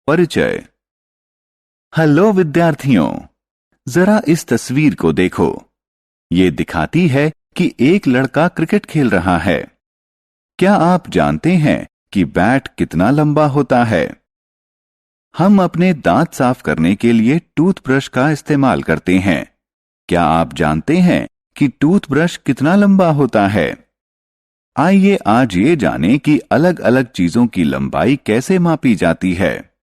परिचय। हेलो विद्यार्थियों, जरा इस तस्वीर को देखो। ये दिखाती है कि एक लड़का क्रिकेट खेल रहा है। क्या आप जानते हैं कि बैट कितना लंबा होता है? हम अपने दांत साफ करने के लिए टूथब्रश का इस्तेमाल करते हैं। क्या आप जानते हैं कि टूथब्रश कितना लंबा होता है? आइए आज ये जानें कि अलग अलग चीजों की लंबाई कैसे मापी जाती है।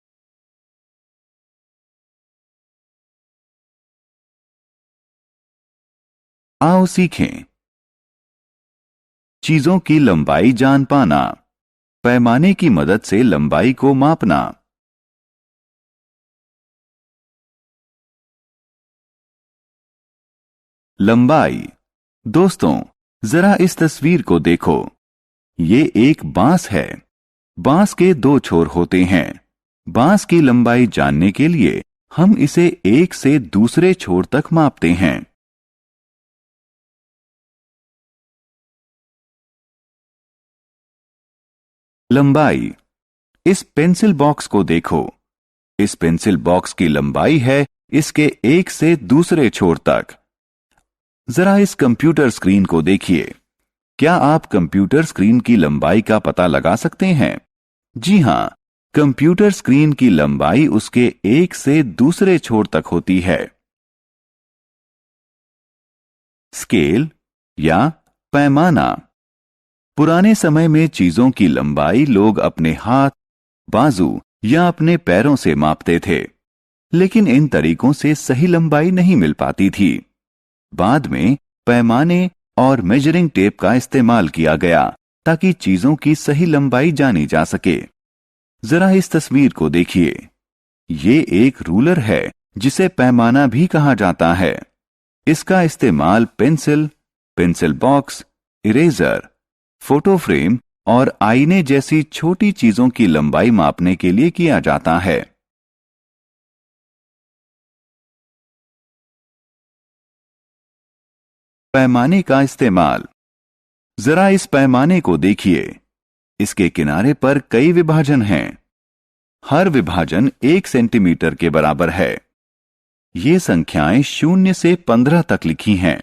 आओ सीखें। चीजों की लंबाई जान पाना। पैमाने की मदद से लंबाई को मापना। लंबाई। दोस्तों, जरा इस तस्वीर को देखो। ये एक बांस है। बांस के दो छोर होते हैं। बांस की लंबाई जानने के लिए हम इसे एक से दूसरे छोर तक मापते हैं। लंबाई। इस पेंसिल बॉक्स को देखो। इस पेंसिल बॉक्स की लंबाई है इसके एक से दूसरे छोर तक। जरा इस कंप्यूटर स्क्रीन को देखिए। क्या आप कंप्यूटर स्क्रीन की लंबाई का पता लगा सकते हैं? जी हां, कंप्यूटर स्क्रीन की लंबाई उसके एक से दूसरे छोर तक होती है। स्केल या पैमाना। पुराने समय में चीजों की लंबाई लोग अपने हाथ, बाजू या अपने पैरों से मापते थे, लेकिन इन तरीकों से सही लंबाई नहीं मिल पाती थी। बाद में पैमाने और मेजरिंग टेप का इस्तेमाल किया गया ताकि चीजों की सही लंबाई जानी जा सके। जरा इस तस्वीर को देखिए। ये एक रूलर है जिसे पैमाना भी कहा जाता है। इसका इस्तेमाल pencil, pencil box, eraser, photo frame और आईने जैसी छोटी चीजों की लंबाई मापने के लिए किया जाता है। पैमाने का इस्तेमाल। जरा इस पैमाने को देखिए। इसके किनारे पर कई विभाजन हैं। हर विभाजन 1 सेंटीमीटर के बराबर है। ये संख्याएं 0 से 15 तक लिखी हैं।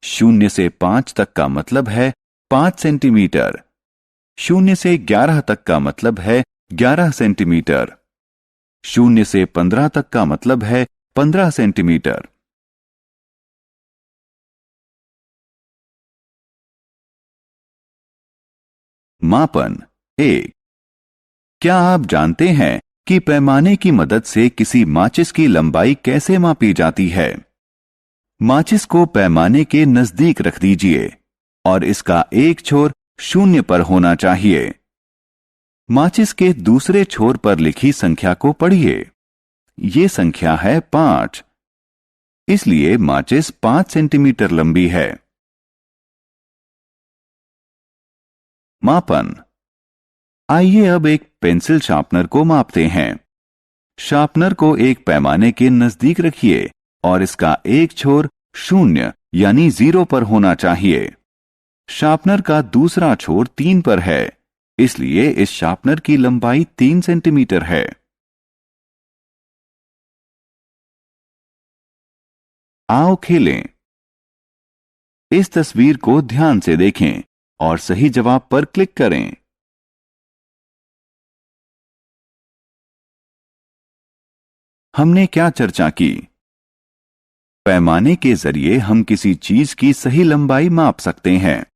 0 से 5 तक का मतलब है 5 सेंटीमीटर। 0 से 11 तक का मतलब है 11 सेंटीमीटर। 0 से 15 तक का मतलब है 15 सेंटीमीटर। मापन 1। क्या आप जानते हैं कि पैमाने की मदद से किसी माचिस की लंबाई कैसे मापी जाती है? माचिस को पैमाने के नजदीक रख दीजिए और इसका एक छोर 0 पर होना चाहिए। माचिस के दूसरे छोर पर लिखी संख्या को पढ़िए। ये संख्या है 5। इसलिए माचिस 5 सेंटीमीटर लंबी है। मापन। आइए अब एक पेंसिल शार्पनर को मापते हैं। शार्पनर को एक पैमाने के नजदीक रखिए और इसका एक छोर 0 यानी 0 पर होना चाहिए। शार्पनर का दूसरा छोर 3 पर है, इसलिए इस शार्पनर की लंबाई 3 सेंटीमीटर है। आओ खेलें। इस तस्वीर को ध्यान से देखें और सही जवाब पर क्लिक करें। हमने क्या चर्चा की? पैमाने के जरिए हम किसी चीज की सही लंबाई माप सकते हैं।